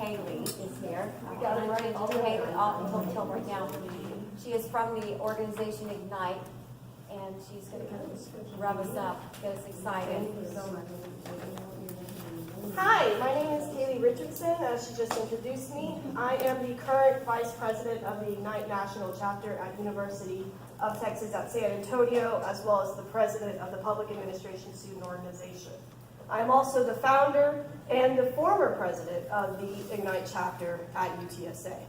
Caley is here. You got it right. Caley, I'll tell right now. She is from the organization IGNITE, and she's going to kind of rev us up, get us excited. Hi, my name is Caley Richardson, as she just introduced me. I am the current Vice President of the IGNITE National Chapter at University of Texas at San Antonio, as well as the President of the Public Administration Student Organization. I am also the founder and the former president of the IGNITE chapter at UTSA.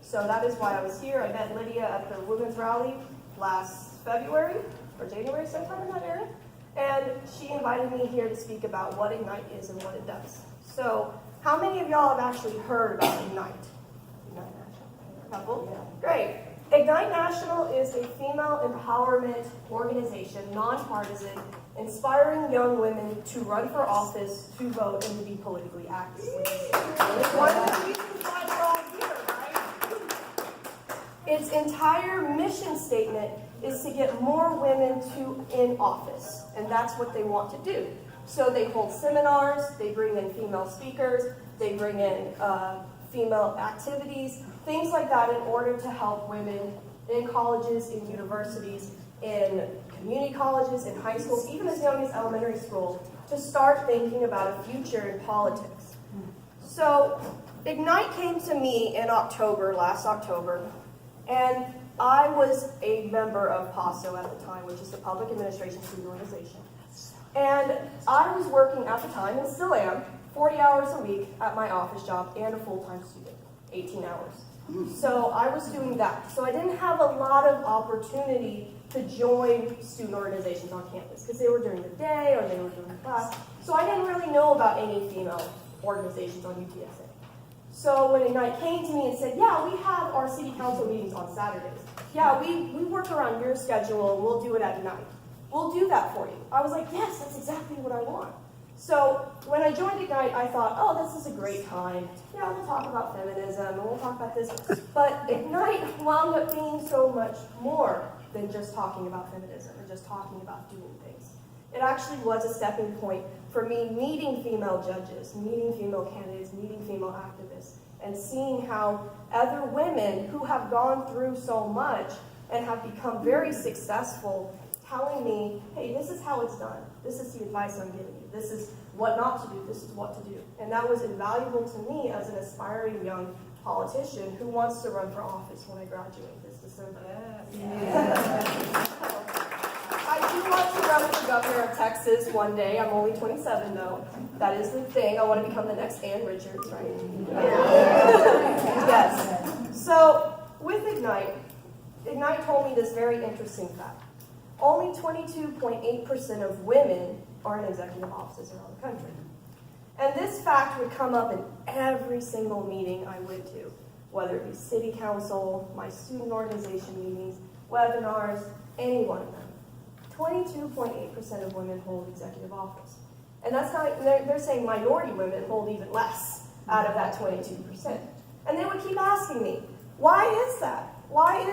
So that is why I was here. I met Lydia at the Women's Rally last February, or January, sometime in that area. And she invited me here to speak about what IGNITE is and what it does. So, how many of y'all have actually heard about IGNITE? IGNITE National? A couple? Great. IGNITE National is a female empowerment organization, nonpartisan, inspiring young women to run for office, to vote, and to be politically active. One of the reasons why we're all here, right? Its entire mission statement is to get more women in office, and that's what they want to do. So they hold seminars, they bring in female speakers, they bring in female activities, things like that in order to help women in colleges, in universities, in community colleges, in high schools, even as young as elementary school, to start thinking about a future in politics. So IGNITE came to me in last October, and I was a member of PASO at the time, which is the Public Administration Student Organization. And I was working at the time, and still am, 40 hours a week at my office job and a full-time student, 18 hours. So I was doing that. So I didn't have a lot of opportunity to join student organizations on campus because they were during the day or they were during class. So I didn't really know about any female organizations on UTSA. So when IGNITE came to me and said, yeah, we have our city council meetings on Saturdays. Yeah, we work around your schedule and we'll do it at night. We'll do that for you. I was like, yes, that's exactly what I want. So when I joined IGNITE, I thought, oh, this is a great time. Yeah, we'll talk about feminism and we'll talk about this. But IGNITE wound up being so much more than just talking about feminism or just talking about doing things. It actually was a stepping point for me meeting female judges, meeting female candidates, meeting female activists, and seeing how other women who have gone through so much and have become very successful telling me, hey, this is how it's done. This is the advice I'm giving you. This is what not to do. This is what to do. And that was invaluable to me as an aspiring young politician who wants to run for office when I graduate this December. I do want to run for governor of Texas one day. I'm only 27, though. That is the thing. I want to become the next Ann Richards, right? Yes. So, with IGNITE told me this very interesting fact. Only 22.8% of women are in executive offices around the country. And this fact would come up in every single meeting I went to, whether it be city council, my student organization meetings, webinars, any one of them. 22.8% of women hold executive office. And that's not, they're saying minority women hold even less out of that 22%. And they would keep asking me, why is that? Why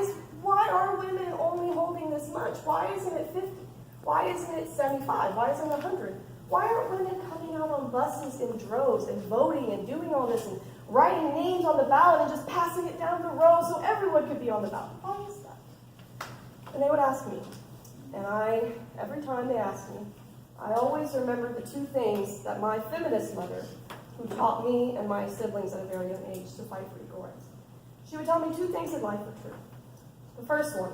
are women only holding this much? Why isn't it 50? Why isn't it 75? Why isn't it 100? Why aren't women coming out on buses in droves and voting and doing all this and writing names on the ballot and just passing it down the row so everyone could be on the ballot? Why is that? And they would ask me. And every time they asked me, I always remember the two things that my feminist mother, who taught me and my siblings at a very young age to fight for equal rights. She would tell me two things in life are true. The first one,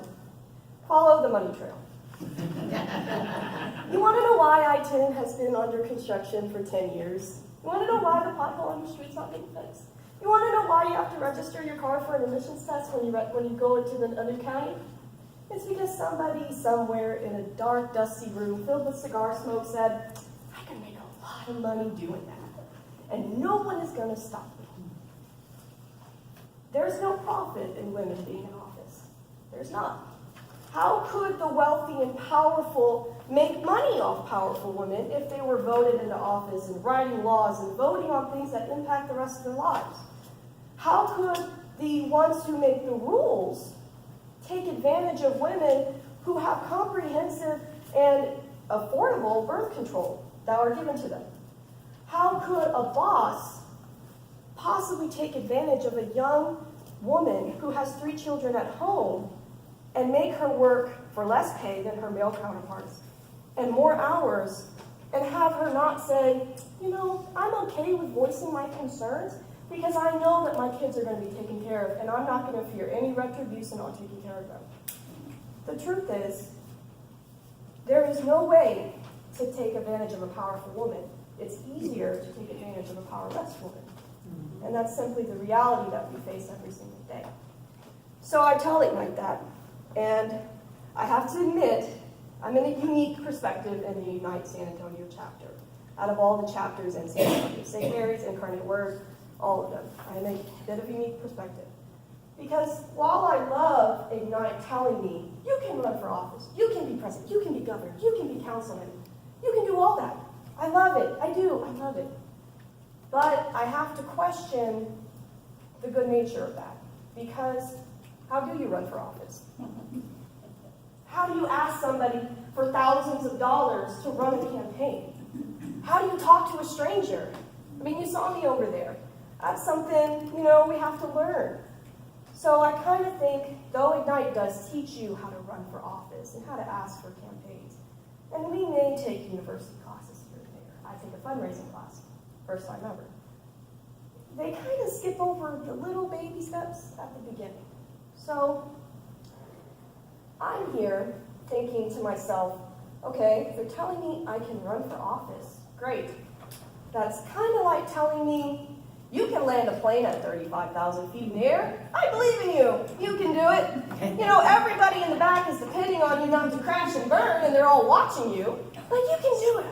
follow the money trail. You want to know why I-10 has been under construction for 10 years? You want to know why the pothole on your street's not being fixed? You want to know why you have to register your car for an emissions test when you go into a new county? It's because somebody somewhere in a dark, dusty room filled with cigar smoke said, I can make a lot of money doing that, and no one is going to stop me. There's no profit in women being in office. There's not. How could the wealthy and powerful make money off powerful women if they were voted into office and writing laws and voting on things that impact the rest of their lives? How could the ones who make the rules take advantage of women who have comprehensive and affordable birth control that are given to them? How could a boss possibly take advantage of a young woman who has 3 children at home and make her work for less pay than her male counterparts and more hours, and have her not say, you know, I'm okay with voicing my concerns because I know that my kids are going to be taken care of and I'm not going to fear any retribution on taking care of them. The truth is, there is no way to take advantage of a powerful woman. It's easier to take advantage of a powerless woman. And that's simply the reality that we face every single day. So I tell Ignite that, and I have to admit, I'm in a unique perspective in the Ignite San Antonio chapter. Out of all the chapters in San Antonio, St. Mary's, Incarnate Word, all of them, I have a bit of a unique perspective. Because while I love Ignite telling me, you can run for office, you can be president, you can be governor, you can be councilman, you can do all that. I love it, I do, I love it. But I have to question the good nature of that. Because how do you run for office? How do you ask somebody for thousands of dollars to run a campaign? How do you talk to a stranger? I mean, you saw me over there. That's something, we have to learn. So I kind of think, though Ignite does teach you how to run for office and how to ask for campaigns, and we may take university classes here and there. I take a fundraising class, first time ever. They kind of skip over the little baby steps at the beginning. So I'm here thinking to myself, okay, they're telling me I can run for office. Great. That's kind of like telling me, you can land a plane at 35,000 feet in the air. I believe in you. You can do it. Everybody in the back is depending on you not to crash and burn, and they're all watching you. But you can do it.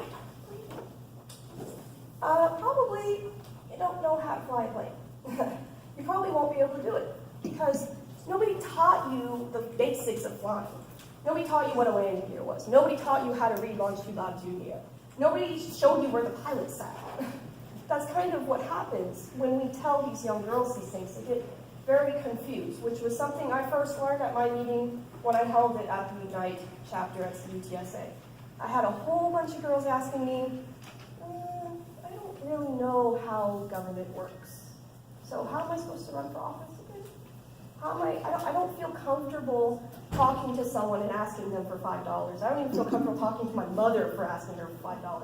I don't believe you. Probably you don't know how to fly a plane. You probably won't be able to do it because nobody taught you the basics of flying. Nobody taught you what a landing gear was. Nobody taught you how to read longitude, latitude, in the air. Nobody showed you where the pilot sat. That's kind of what happens when we tell these young girls these things. They get very confused, which was something I first learned at my meeting when I held it at the Ignite chapter at the UTSA. I had a whole bunch of girls asking me, I don't really know how government works. So how am I supposed to run for office again? I don't feel comfortable talking to someone and asking them for $5. I don't even feel comfortable talking to my mother for asking her for $5.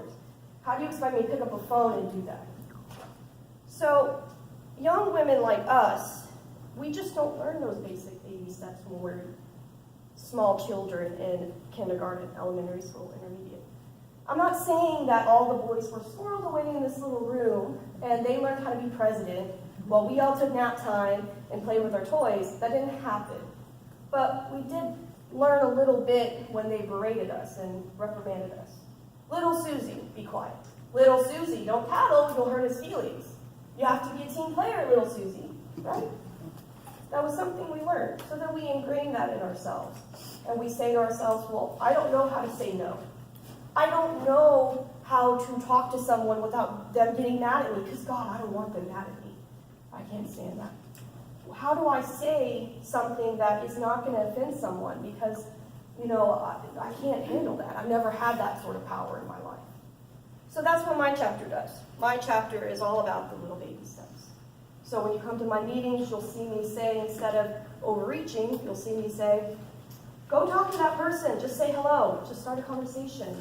How do you expect me to pick up a phone and do that? So, young women like us, we just don't learn those basic baby steps when we're small children in kindergarten, elementary school, intermediate. I'm not saying that all the boys were squirreled away in this little room and they learned how to be president while we all took nap time and played with our toys. That didn't happen. But we did learn a little bit when they berated us and reprimanded us. Little Susie, be quiet. Little Susie, don't paddle, you'll hurt his feelings. You have to be a team player, little Susie, right? That was something we learned. So then we ingrain that in ourselves. And we say to ourselves, well, I don't know how to say no. I don't know how to talk to someone without them getting mad at me, because God, I don't want them mad at me. I can't stand that. How do I say something that is not going to offend someone? Because I can't handle that. I've never had that sort of power in my life. So that's what my chapter does. My chapter is all about the little baby steps. So when you come to my meetings, you'll see me say, instead of overreaching, you'll see me say, go talk to that person. Just say hello. Just start a conversation.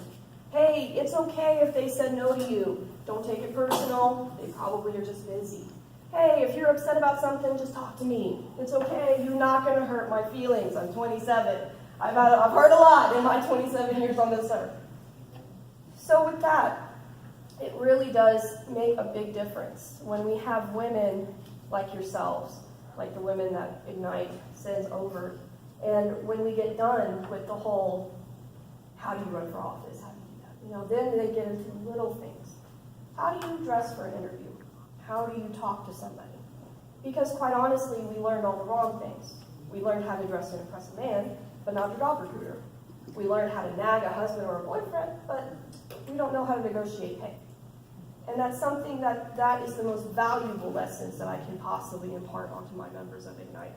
Hey, it's okay if they said no to you. Don't take it personal. They probably are just busy. Hey, if you're upset about something, just talk to me. It's okay. You're not going to hurt my feelings. I'm 27. I've heard a lot in my 27 years on this earth. So with that, it really does make a big difference when we have women like yourselves, like the women that Ignite sends over, and when we get done with the whole, how do you run for office, how do you do that? Then they get into little things. How do you dress for an interview? How do you talk to somebody? Because quite honestly, we learned all the wrong things. We learned how to dress to impress a man, but not your job recruiter. We learn how to nag a husband or a boyfriend, but we don't know how to negotiate pay. And that's something that is the most valuable lessons that I can possibly impart onto my members of Ignite.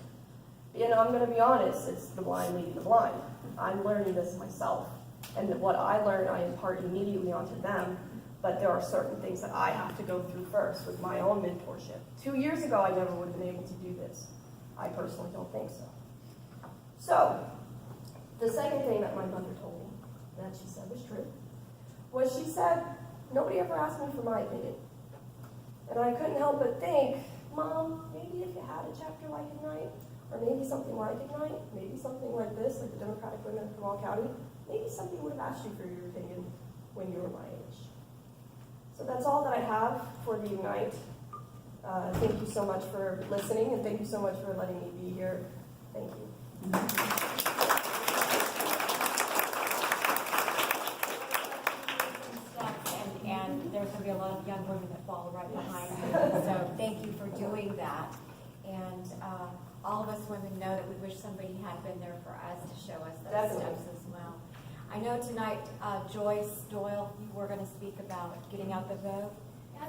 I'm going to be honest, it's the blind leading the blind. I'm learning this myself. And what I learn, I impart immediately onto them. but there are certain things that I have to go through first with my own mentorship. 2 years ago, I never would have been able to do this. I personally don't think so. So, the second thing that my mother told me that she said was true was she said, nobody ever asked me for my opinion. And I couldn't help but think, Mom, maybe if you had a chapter like IGNITE, or maybe something like IGNITE, maybe something like this, like the Democratic Women of Comal County, maybe somebody would have asked you for your opinion when you were my age. So that's all that I have for the IGNITE. Thank you so much for listening, and thank you so much for letting me be here. Thank you. And there's going to be a lot of young women that follow right behind you. So thank you for doing that. And all of us women know that we wish somebody had been there for us to show us those Definitely. steps as well. I know tonight, Joyce Doyle, you were going to speak about getting out the vote.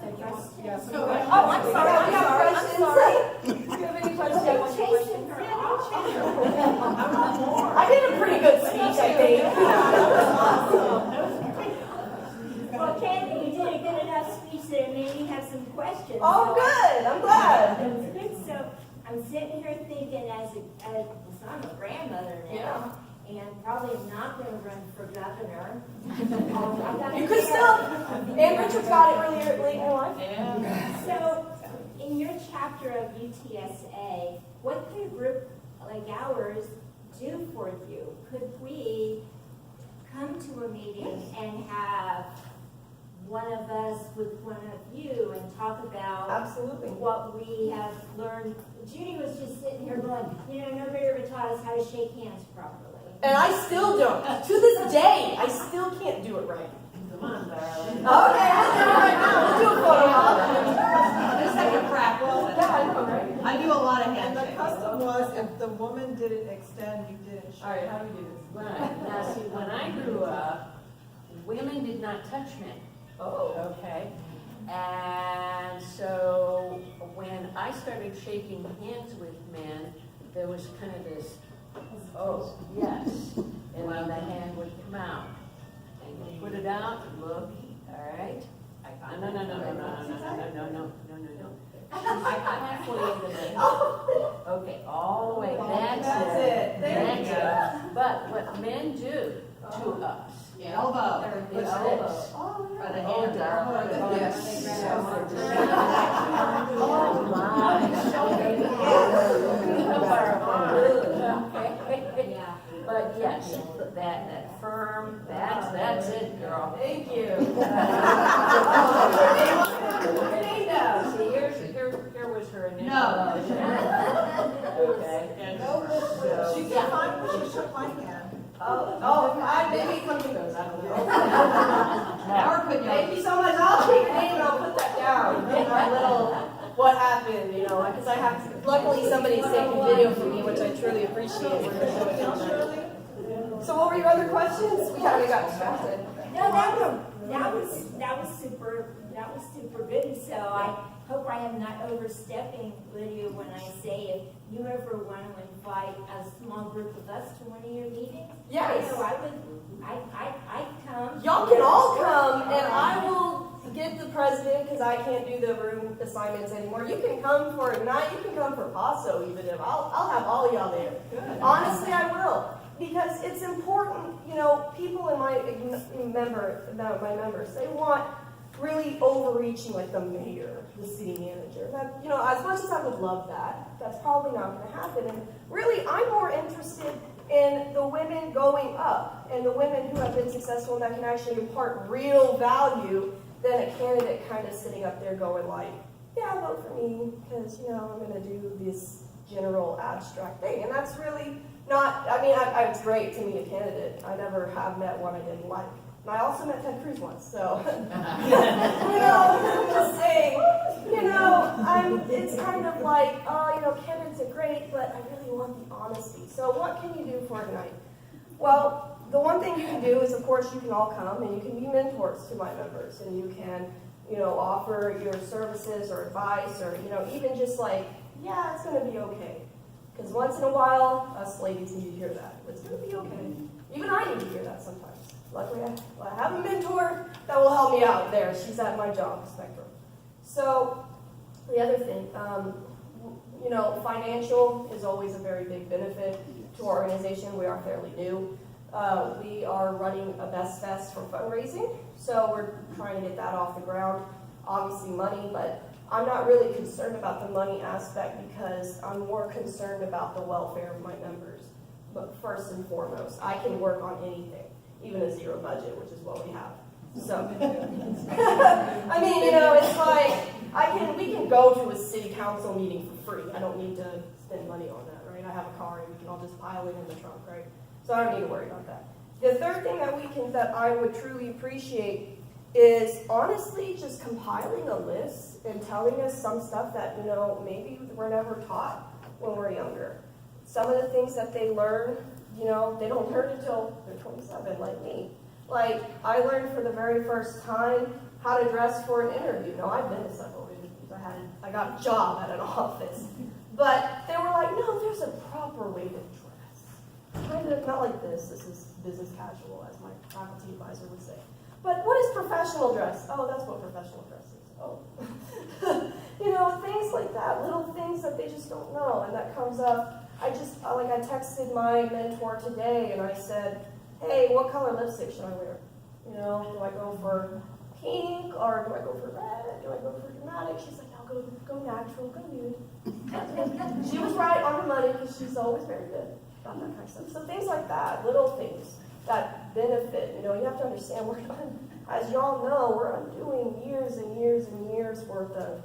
So do you want to? Yes. Oh, I'm sorry. I'm sorry. Do you have any I'm questions? chasing her I did a pretty good speech, I think. Well, Caley, you did a good enough speech that it made me have some questions. Oh, good. I'm glad. That's good. So I'm sitting here thinking, so I'm a grandmother now, and probably not going to run for governor. You could still. And Richard's got it earlier late in your life. So, in your chapter of UTSA, what could a group like ours do for you? Could we come to a meeting and have one of us with one of you and talk about Absolutely. what we have learned? Judy was just sitting here going, nobody ever taught us how to shake hands properly. And I still don't. To this day, I still can't do it right. Come on, darling. Okay, I'll do it right now. Let's do a photo op. Just like a practice. Yeah, I know, right? I do a lot of And the handshakes. custom was if the woman didn't extend, you didn't shake. All right, how do we do this? Right, now see, when I grew up, women did not touch men, Oh. okay? And so when I started shaking hands with men, there was kind of this, oh, yes, and then the hand would come out. And you put it out, look, all right? No, no. I got halfway into the hand. Okay, all the way, that's it. There you That's it. But what men do to us Elbow. is this. Or the Oh, hand. darling. Yes. Oh, my. Yeah. But yes, that firm, that's it, girl. Thank you. See, here was her initial. No. Okay. And so, She did fine when she shook my hand. Maybe it comes and goes. I don't know. Now we're putting Thank you so much. I'll take your name and I'll put that down. My little what happened, because I have. Luckily, somebody's taking video for me, which I truly appreciate. So, what were your other questions? We kind of got distracted. No, that was super good. So I hope I am not overstepping, Lydia, when I say if you ever want to invite a small group of us to one of your meetings. Yes. I'd come. Y'all can all come, and I will get the president because I can't do the room assignments anymore. You can come for a night. You can come for Paso, even if I'll have all y'all there. Good. Honestly, I will. Because it's important, people in my members, they want really overreaching, like the mayor, the city manager. That, as much as I would love that, that's probably not going to happen. And really, I'm more interested in the women going up and the women who have been successful and that can actually impart real value than a candidate kind of sitting up there going like, yeah, vote for me because, I'm going to do this general abstract thing. And that's really not, it's great to meet a candidate. I never have met one I didn't like. And I also met Ted Cruz once, so, I'm just saying, it's kind of like, candidates are great, but I really want the honesty. So what can you do for IGNITE? Well, the one thing you can do is, of course, you can all come and you can be mentors to my members, and you can, offer your services or advice or, even just like, yeah, it's going to be okay. Because once in a while, us ladies need to hear that. It's going to be okay. Even I need to hear that sometimes. luckily I have a mentor that will help me out there. She's at my job spectrum. So the other thing, you know, financial is always a very big benefit to our organization. We are fairly new. We are running a Best Fest for fundraising, so we're trying to get that off the ground. Obviously money, but I'm not really concerned about the money aspect because I'm more concerned about the welfare of my members. But first and foremost, I can work on anything, even a zero budget, which is what we have. So, I mean, you know, it's like, we can go to a city council meeting for free. I don't need to spend money on that, right? I have a car and we can all just pile it in the trunk, right? So I don't need to worry about that. The third thing that I would truly appreciate is honestly just compiling a list and telling us some stuff that, you know, maybe we're never taught when we're younger. Some of the things that they learn, you know, they don't learn until they're 27, like me. Like, I learned for the very first time how to dress for an interview. Now, I've been to several interviews. I got a job at an office. But they were like, no, there's a proper way to dress. Kind of, not like this. This is business casual, as my faculty advisor would say. But what is professional dress? Oh, that's what professional dress is. Oh. You know, things like that, little things that they just don't know, and that comes up. I texted my mentor today, and I said, hey, what color lipstick should I wear? You know, do I go for pink, or do I go for red? Do I go for dramatic? She's like, I'll go natural, go nude. She was right on her money, because she's always very good about that kind of stuff. So things like that, little things that benefit. You know, you have to understand, as y'all know, we're undoing years and years and years worth of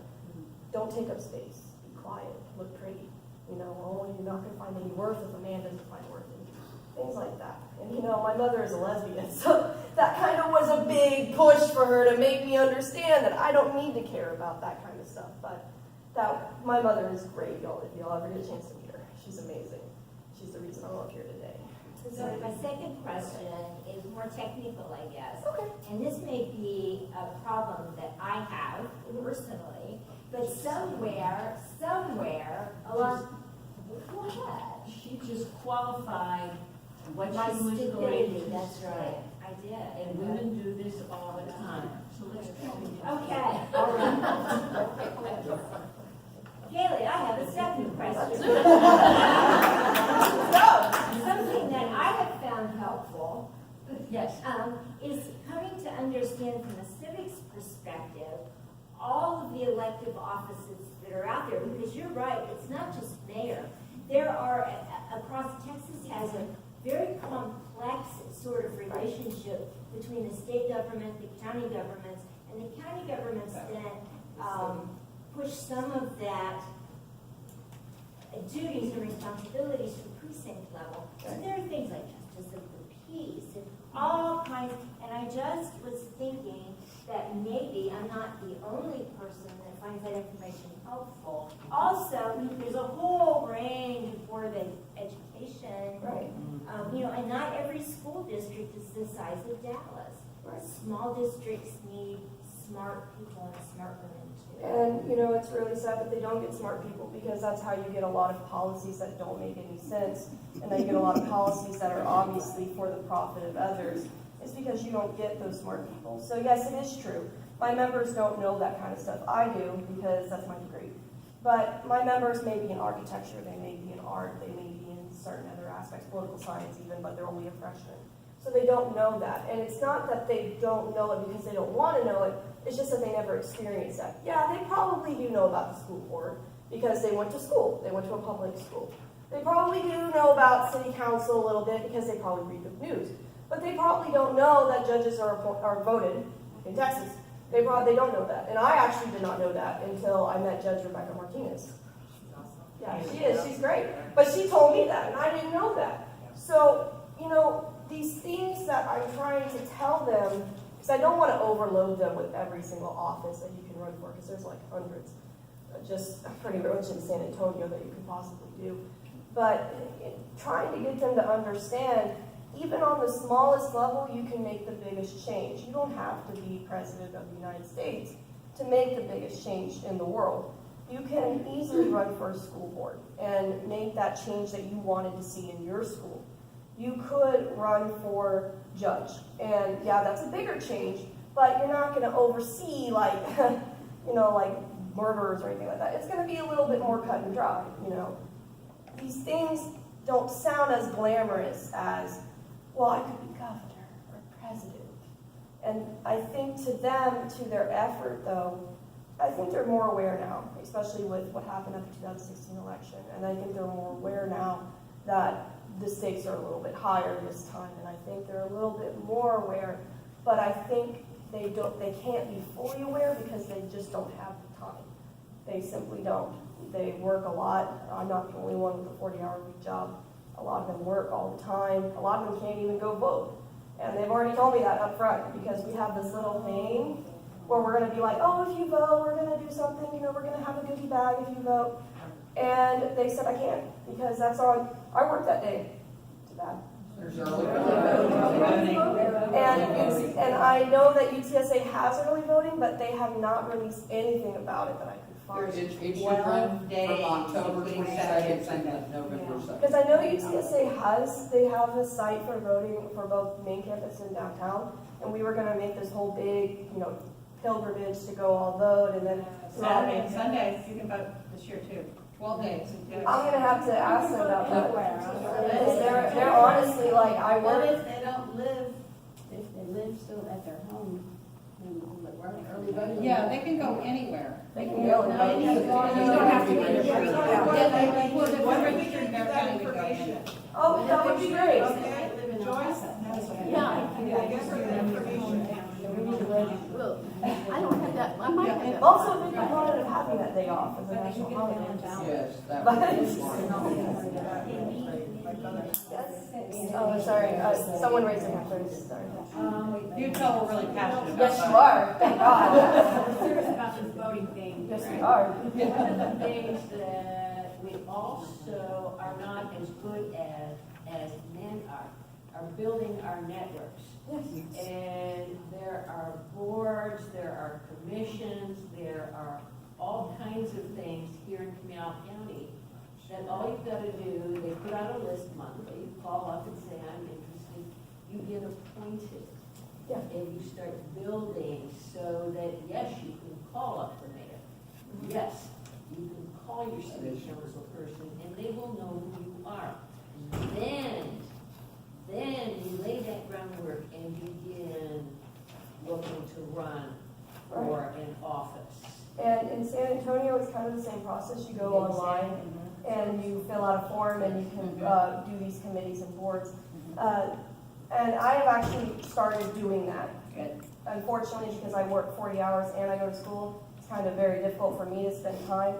don't take up space, be quiet, look pretty. You know, oh, you're not going to find any worth if a man doesn't find worth in you. Things like that. And you know, my mother is a lesbian, so that kind of was a big push for her to make me understand that I don't need to care about that kind of stuff. But my mother is great, y'all. If y'all ever get a chance to meet her, she's amazing. She's the reason I'm up here today. So my second question is more technical, I guess. Okay. And this may be a problem that I have personally, but somewhere along, what? She just qualified what My she was going stupidity, to that's say. right, I did. And women do this all the time. So let's try to get Okay, all right. Kaylee, I have a second question. Something that I have found helpful Yes. is coming to understand from a civics perspective all of the elective offices that are out there, because you're right, it's not just mayor. There are, across Texas has a very complex sort of relationship between the state government, the county governments, and the county governments then push some of that duties and responsibilities to the precinct level. So there are things like justice of the peace and all kinds, and I just was thinking that maybe I'm not the only person that finds that information helpful. Also, there's a whole range of board of education. Right. You know, and not every school district is the size of Dallas. Right. Small districts need smart people and smart women too. And, you know, it's really sad that they don't get smart people, because that's how you get a lot of policies that don't make any sense. And then you get a lot of policies that are obviously for the profit of others. It's because you don't get those smart people. So yes, it is true. My members don't know that kind of stuff. I do, because that's my degree. But my members may be in architecture, they may be in art, they may be in certain other aspects, political science even, but they're only a freshman. So they don't know that. And it's not that they don't know it because they don't want to know it, it's just that they never experienced that. Yeah, they probably do know about the school board because they went to school. They went to a public school. They probably do know about city council a little bit because they probably read the news. But they probably don't know that judges are voted in Texas. They don't know that. And I actually did not know that until I met Judge Rebecca Martinez. Yeah, she is. She's great. But she told me that, and I didn't know that. So, you know, these things that I'm trying to tell them, because I don't want to overload them with every single office that you can run for, because there's like hundreds, just pretty much in San Antonio that you can possibly do. But trying to get them to understand, even on the smallest level, you can make the biggest change. You don't have to be president of the United States to make the biggest change in the world. You can easily run for a school board and make that change that you wanted to see in your school. You could run for judge. And yeah, that's a bigger change, but you're not gonna oversee like, you know, like murderers or anything like that. It's gonna be a little bit more cut and dry, you know. These things don't sound as glamorous as, well, I could be governor or president. And I think to them, to their effort though, I think they're more aware now, especially with what happened at the 2016 election. And I think they're more aware now that the stakes are a little bit higher this time. And I think they're a little bit more aware, but I think they can't be fully aware because they just don't have the time. They simply don't. They work a lot. I'm not the only one with a 40-hour-a-week job. A lot of them work all the time. A lot of them can't even go vote. And they've already told me that up front because we have this little thing where we're going to be like, oh, if you vote, we're going to do something, you know, we're going to have a goodie bag if you vote. And they said I can't because that's on, I work that day. Too bad. There's early voting. And I know that UTSA has early voting, but they have not released anything about it that I could find. It should run from October 22nd to November 2nd. Because I know UTSA they have a site for voting for both main campus and downtown, and we were going to make this whole big, you know, pilgrimage to go all vote, and then Saturday and Sundays, you can vote this year too. 12 days. I'm going to have to ask them about that. Because they're honestly like, I What work. if they don't live, if they live still at their home, and work early voting? Yeah, they can go anywhere. They can go and vote. You don't have to be registered. When One we registered get Bear that County would go in. information. Oh, that would be great. Okay, Joyce? Yeah. Yeah, get her the information. Well, I don't have that, I might have that. Also, a big proponent of having that day off as a national holiday. Yes, that But, would be smart. oh, sorry, someone raised their hand, sorry. You can tell we're really passionate about Yes, you voting. are, thank God. We're serious about this voting thing. Yes, you are. One of the things that we also are not as good as men are building our networks. And there are boards, there are commissions, there are all kinds of things here in Comal County that all you've got to do, they put out a list monthly, you call up and say, I'm interested, you get appointed. Yeah. And you start building so that, yes, you can call up the mayor. Yes, you can call your city council person and they will know who you are. Then you lay that groundwork and begin looking to run for an office. And in San Antonio, it's kind of the same process. You go online and you fill out a form and you can do these committees and boards. And I have actually started doing that. Good. Unfortunately, because I work 40 hours and I go to school, it's kind of very difficult for me to spend time.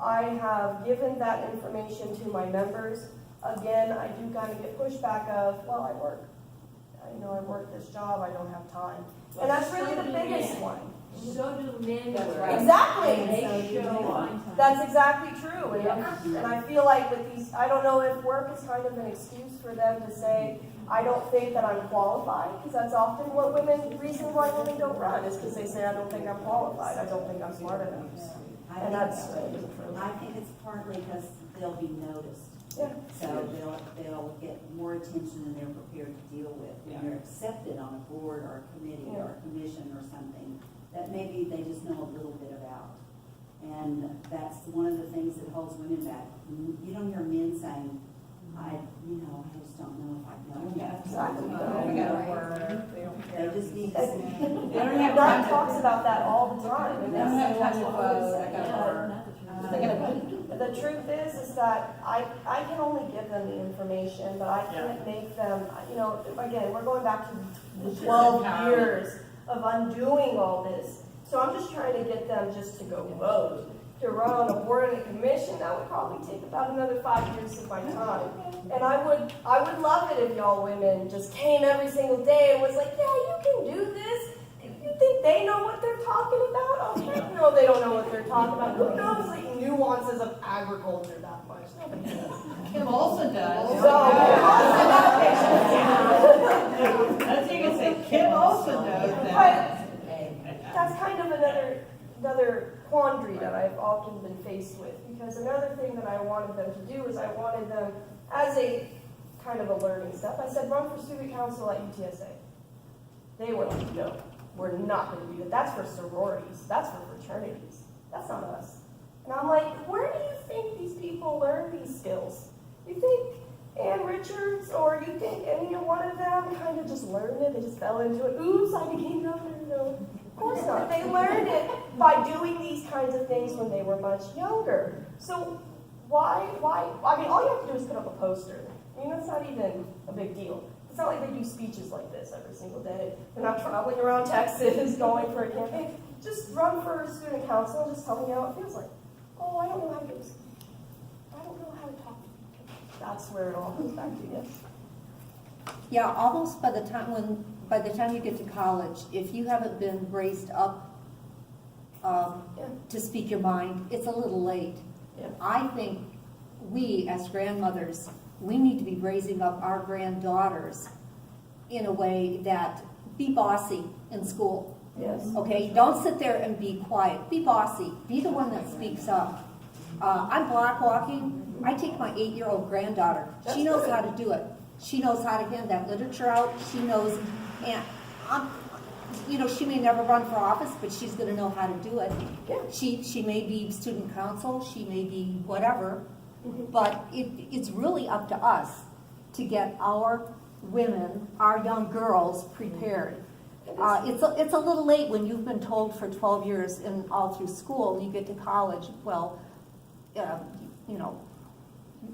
I have given that information to my members. Again, I do kind of get pushback of, well, I work. You know, I work this job, I don't have time. And that's really the biggest one. So do men. That's work. right. Exactly. They show That's exactly true. And I feel like with these, I don't know if work is kind of an excuse for them to say, I don't think that I'm qualified, because that's often what reason why women don't run, is because they say, I don't think I'm qualified, I don't think I'm smart enough. And that's true. I think it's partly because they'll be noticed. Yeah. So they'll get more attention than they're prepared to deal with. When they're accepted on a board or a committee or a commission or something that maybe they just know a little bit about. And that's one of the things that holds women back. You don't hear men saying, I just don't know if I know. They just need to They don't have Doug time talks about that all the time. And They don't have time to that's vote, I gotta work. The truth is that I can only give them the information, but I can't make them, again, we're going back to the 12 years of undoing all this. So I'm just trying to get them just to go vote, to run on a board and a commission. That would probably take about another 5 years of my time. And I would love it if y'all women just came every single day and was like, yeah, you can do this. You think they know what they're talking about? Oh, heck no, they don't know what they're talking about. Who knows like nuances of agriculture that much? Nobody does. Kim Olson does. That's you can say, Kim Olson knows that. But that's kind of another quandary that I've often been faced with. Because another thing that I wanted them to do is I wanted them, as a kind of a learning step. I said, run for student council at UTSA. They were like, no, we're not going to do that. That's for sororities. That's for fraternities. That's not us. And I'm like, where do you think these people learn these skills? You think Ann Richards or you think any one of them kind of just learned it? They just fell into it. Oops, I became governor. No, of course not. They learned it by doing these kinds of things when they were much younger. So why, I mean, all you have to do is put up a poster. I mean, that's not even a big deal. It's not like they do speeches like this every single day. They're not traveling around Texas going for a campaign. Just run for student council and just tell me how it feels like. Oh, I don't know how to do this. I don't know how to talk. That's where it all comes back to, yes. Yeah, almost by the time you get to college, if you haven't been raised up to speak your mind, it's a little late. Yeah. I think we, as grandmothers, we need to be raising up our granddaughters in a way that be bossy in school. Yes. Okay, don't sit there and be quiet. Be bossy. Be the one that speaks up. I'm block walking. I take my 8-year-old granddaughter. She knows how to do it. She knows how to hand that literature out. She knows, and she may never run for office, but she's going to know how to do it. Yeah. She may be student council. She may be whatever, but it's really up to us to get our women, our young girls prepared. It's a little late when you've been told for 12 years and all through school, and you get to college, well,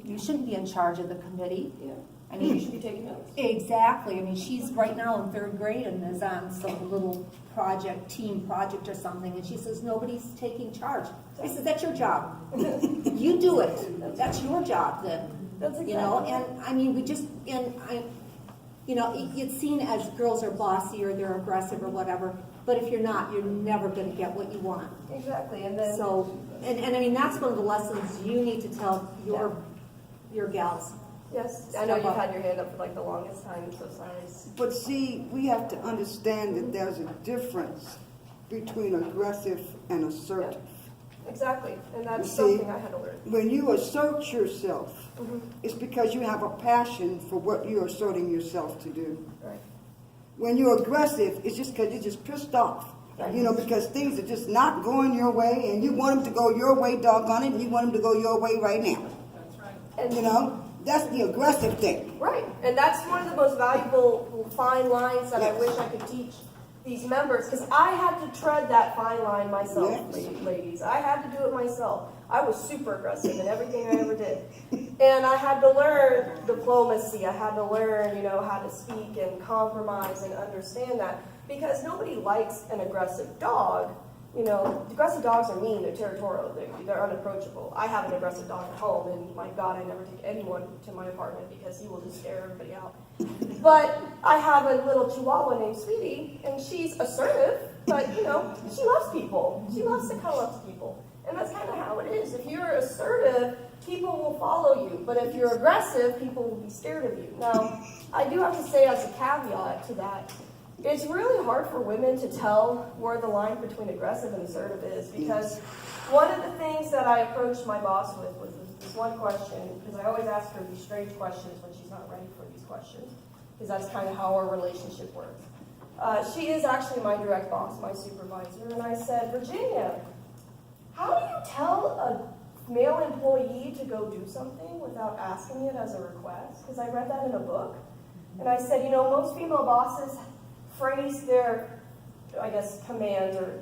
you shouldn't be in charge of the committee. Yeah. I mean, You should be taking notes. exactly. I mean, she's right now in 3rd grade and is on some little team project or something, and she says, nobody's taking charge. I said, that's your job. You do it. That's your job then. That's exactly. And I mean, it's seen as girls are bossy or they're aggressive or whatever, but if you're not, you're never going to get what you want. Exactly, and then So, and I mean, that's one of the lessons you need to tell your gals. yes, I know you've had your hand up for like the longest time. I'm so sorry. But see, we have to understand that there's a difference between aggressive and assertive. Exactly, and that's You see, something I had to learn. When you assert yourself, it's because you have a passion for what you're asserting yourself to do. Right. When you're aggressive, it's just because you're just pissed off. Right. Because things are just not going your way, and you want them to go your way, doggone it, and you want them to go your way right now. And That's the aggressive thing. right, and that's one of the most valuable fine lines that I wish I could teach these members, because I had to tread that fine line myself, Yes. ladies. I had to do it myself. I was super aggressive in everything I ever did. And I had to learn diplomacy. I had to learn, how to speak and compromise and understand that. Because nobody likes an aggressive dog. Aggressive dogs are mean. They're territorial. They're unapproachable. I have an aggressive dog at home, and my God, I never take anyone to my apartment because he will just scare everybody out. But I have a little Chihuahua named Sweetie, and she's assertive, but, she loves people. She loves to cuddle up to people. And that's kind of how it is. If you're assertive, people will follow you. But if you're aggressive, people will be scared of you. Now, I do have to say as a caveat to that, it's really hard for women to tell where the line between aggressive and assertive is, because one of the things that I approached my boss with was this one question, because I always ask her these strange questions when she's not ready for these questions, because that's kind of how our relationship works. She is actually my direct boss, my supervisor, and I said, Virginia, how do you tell a male employee to go do something without asking it as a request? Because I read that in a book, and I said, most female bosses phrase their, commands or,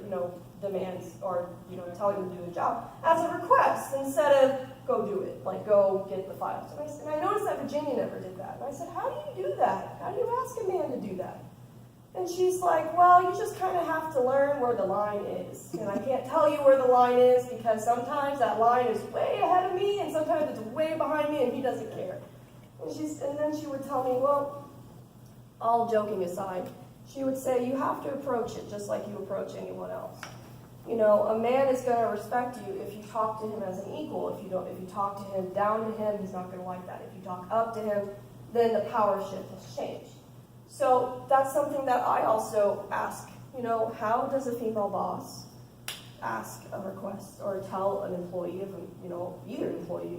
demands or, telling them to do a job as a request instead of go do it, like go get the files. And I noticed that Virginia never did that. And I said, how do you do that? How do you ask a man to do that? And she's like, well, you just kind of have to learn where the line is. And I can't tell you where the line is because sometimes that line is way ahead of me and sometimes it's way behind me and he doesn't care. And then she would tell me, well, all joking aside, she would say, you have to approach it just like you approach anyone else. A man is going to respect you if you talk to him as an equal. If you talk to him down to him, he's not going to like that. If you talk up to him, then the power shift has changed. So that's something that I also ask, how does a female boss ask a request or tell an employee of, either employee